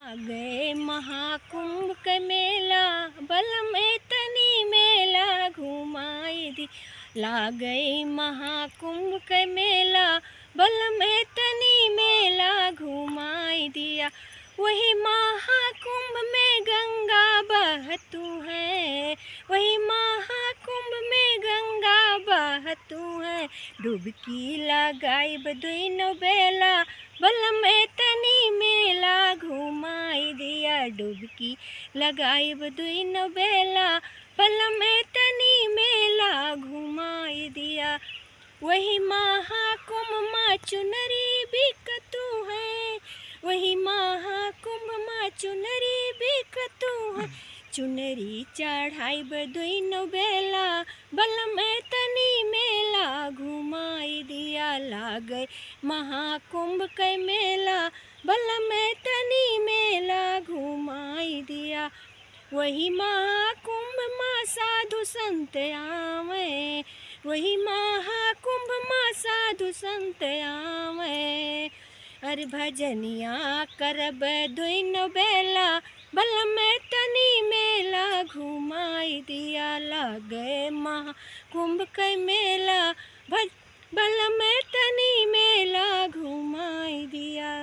आ गए महाकुंभ के मेला, बल में तनी मेला घुमाई दी। ला गए महाकुंभ के मेला, बल में तनी मेला घुमाई दिया। वही महाकुंभ में गंगा बहतू है, वही महाकुंभ में गंगा बहतू है। डुबकी लगाई बदुइनो बेला, बल में तनी मेला घुमाई दिया। डुबकी लगाई बदुइनो बेला, बल में तनी मेला घुमाई दिया। वही महाकुंभ माँ चुनरी बिकतू है, वही महाकुंभ माँ चुनरी बिकतू है। चुनरी चढ़ाई बदुइनो बेला, बल में तनी मेला घुमाई दिया। लागे महाकुंभ के मेला, बल में तनी मेला घुमाई दिया। वही महाकुंभ माँ साधु संत आवे, वही महाकुंभ माँ साधु संत आवे। अरे भजनिया करब दुइनो बेला, बल में तनी मेला घुमाई दिया। लागे महाकुंभ के मेला, बल में तनी मेला घुमाई दिया।